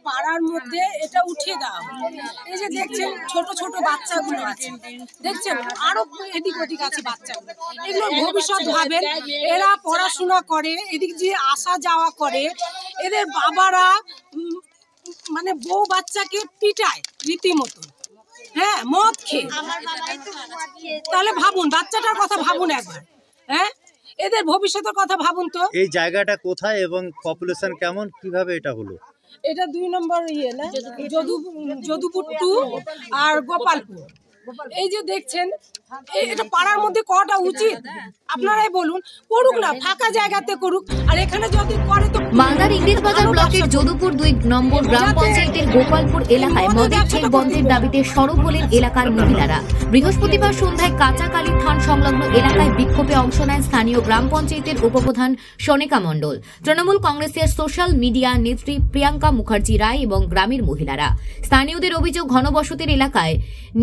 পাড়ার মধ্যে এটা উঠিয়ে দেওয়া, এই যে দেখছেন ছোট ছোট বাচ্চাগুলো আছে, দেখছেন আরো এদিক ওদিক আছে বাচ্চাগুলো, এগুলোর ভবিষ্যৎ ভাবেন, এরা পড়াশোনা করে, এদিক দিয়ে আসা যাওয়া করে, এদের বাবারা মানে বউ বাচ্চাকে পিটায় রীতিমতো, হ্যাঁ মদ খেয়ে। তাহলে ভাবুন, বাচ্চাটার কথা ভাবুন একবার, হ্যাঁ এদের ভবিষ্যতের কথা ভাবুন তো। এই জায়গাটা কোথায় এবং পপুলেশন কেমন, কিভাবে এটা হলো? এটা 2 নম্বর ইয়ে না, যদুপুর 2 আর গোপালপুর। এই যে দেখছেন এটা পাড়ার মধ্যে কটা উচিত আপনারাই বলুন, করুক না, ফাঁকা জায়গাতে করুক। আর এখানে যদি করে তো মালদার ইংরেজবাজার ব্লকের যদুপুর 2 নম্বর গ্রাম পঞ্চায়েতের গোপালপুর এলাকায় মদের ঠেক বন্ধের দাবিতে সরব হলেন এলাকার মহিলারা। বৃহস্পতিবার সন্ধ্যায় কাঁচাকালী থান সংলগ্ন এলাকায় বিক্ষোভে অংশ নেন স্থানীয় গ্রাম পঞ্চায়েতের উপপ্রধান সনেকা মণ্ডল, তৃণমূল কংগ্রেসের সোশ্যাল মিডিয়া নেত্রী প্রিয়াঙ্কা মুখার্জি রায় এবং গ্রামের মহিলারা। স্থানীয়দের অভিযোগ, ঘনবসতির এলাকায়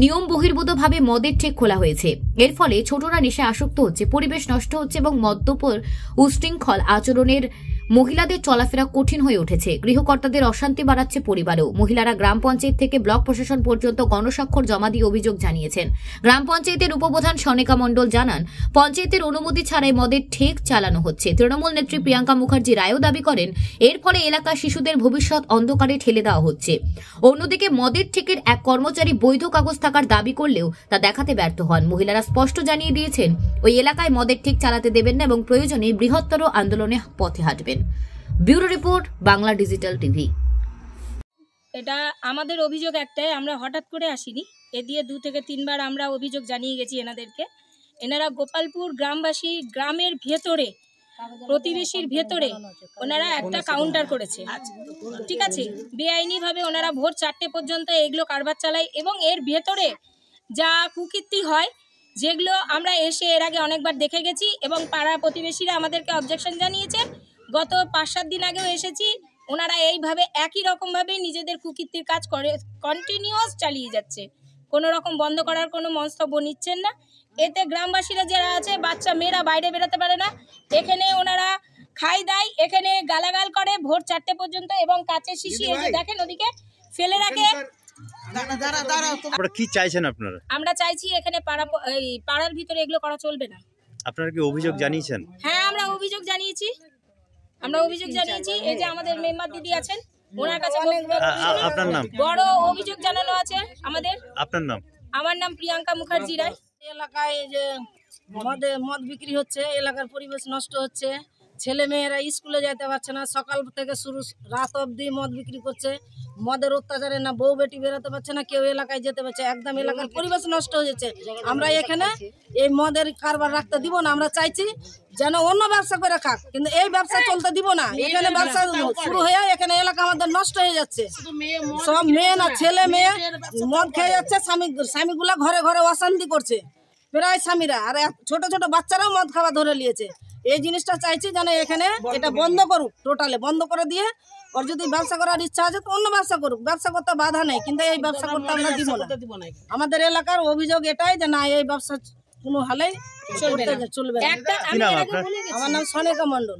নিয়ম বহির্ভূতভাবে মদের ঠেক খোলা হয়েছে। এর ফলে ছোটরা নেশায় আসক্ত হচ্ছে, পরিবেশ নষ্ট হচ্ছে এবং মদ্যপর উশৃঙ্খল আচরণের মহিলাদের চলাফেরা কঠিন হয়ে উঠেছে। গৃহকর্তাদের অশান্তি বাড়াচ্ছে পরিবারেও। মহিলারা গ্রাম পঞ্চায়েত থেকে ব্লক প্রশাসন পর্যন্ত গণস্বাক্ষর জমা দিয়ে অভিযোগ জানিয়েছেন। গ্রাম পঞ্চায়েতের উপপ্রধান সনেকা মণ্ডল জানান, পঞ্চায়েতের অনুমতি ছাড়াই মদের ঠেক চালানো হচ্ছে। তৃণমূল নেত্রী প্রিয়াঙ্কা মুখার্জি রায়ও দাবি করেন, এর ফলে এলাকার শিশুদের ভবিষ্যৎ অন্ধকারে ঠেলে দেওয়া হচ্ছে। অন্যদিকে মদের ঠেকের এক কর্মচারী বৈধ কাগজ থাকার দাবি করলেও তা দেখাতে ব্যর্থ হন। মহিলারা স্পষ্ট জানিয়ে দিয়েছেন, ওই এলাকায় মদের ঠেক চালাতে দেবেন না এবং প্রয়োজনে বৃহত্তর আন্দোলনে পথে হাঁটবেন। Bureau report, Bangla digital TV. এটা আমাদের অভিযোগ একটাই, আমরা হঠাৎ করে আসিনি, এ দিয়ে 2 থেকে 3 বার আমরা অভিযোগ জানিয়ে গেছি এনাদেরকে। এনারা গোপালপুর গ্রামবাসী গ্রামের ভেতরে, প্রতিবেশীর ভেতরে ওনারা একটা কাউন্টার করেছে, ঠিক আছে, বেআইনিভাবে ওনারা ভোর 4টে পর্যন্ত এগুলো কারবার চালায় এবং এর ভেতরে যা কুকীর্তি হয়, যেগুলো আমরা এসে এর আগে অনেকবার দেখে গেছি এবং পাড়া প্রতিবেশীরা আমাদেরকে অবজেকশন জানিয়েছেন। গত 5-7 দিন আগেও এসেছি, ওনারা এইভাবে একই রকমভাবে নিজেদের কুকীর্তির কাজ করে কন্টিনিউয়াস চালিয়ে যাচ্ছে, কোনো রকম বন্ধ করার কোনো মন্তব্য নিচ্ছেন না। এতে গ্রামবাসীরা যারা আছে, বাচ্চা মেয়েরা বাইরে বেরোতে পারে না, এখানে ওনারা খাই দেয়, এখানে গালাগাল করে ভোর 4টে পর্যন্ত এবং কাচের শিশি এই যে দেখেন ওদিকে ফেলে রাখে। কি চাইছেন আপনারা? আমরা চাইছি এখানে পাড়ার ভিতরে এগুলো করা চলবে না। আপনারা কি অভিযোগ জানিয়েছেন? হ্যাঁ আমরা অভিযোগ জানিয়েছি, এই যে আমাদের মেম্বার দিদি আছেন, ওনার কাছে আপনার নাম? বড় অভিযোগ জানানো আছে আমাদের। আপনার নাম? আমার নাম প্রিয়াঙ্কা মুখার্জি রায়। এলাকায় যে মদ বিক্রি হচ্ছে, এলাকার পরিবেশ নষ্ট হচ্ছে, ছেলে মেয়েরা স্কুলে যেতে পারছে না, সকাল থেকে শুরু রাত অবধি মদ বিক্রি করছে, মদের অত্যাচারে না বউ বেটি বেরোতে পারছে না, কেউ এলাকায় যেতে পারছে, একদম এলাকার পরিবেশ নষ্ট হয়ে যাচ্ছে। আমরা এখানে এই মদের কারবার রাখতে দিব না, আমরা চাইছি যেন অন্য ব্যবসা করে খাক, কিন্তু এই ব্যবসা চলতে দিব না। এখানে ব্যবসা শুরু হয়ে এখানে এলাকা আমাদের নষ্ট হয়ে যাচ্ছে, সব মেয়ে না ছেলে মেয়ে মদ খেয়ে যাচ্ছে, স্বামীগুলা ঘরে ঘরে অশান্তি করছে প্রায় স্বামীরা, আর ছোট ছোট বাচ্চারাও মদ খাওয়া ধরে নিয়েছে। এই জিনিসটা চাইছি যেন এখানে এটা বন্ধ করুক, টোটালে বন্ধ করে দিয়ে ওর যদি ব্যবসা করার ইচ্ছা আছে তো অন্য ব্যবসা করুক, ব্যবসা করতে বাধা নেই, কিন্তু এই ব্যবসা করতে আমরা দিব না। আমাদের এলাকার অভিযোগ এটাই যে না, এই ব্যবসা কোনো হালেই চলবে না। আমার নাম সনেকা মণ্ডল।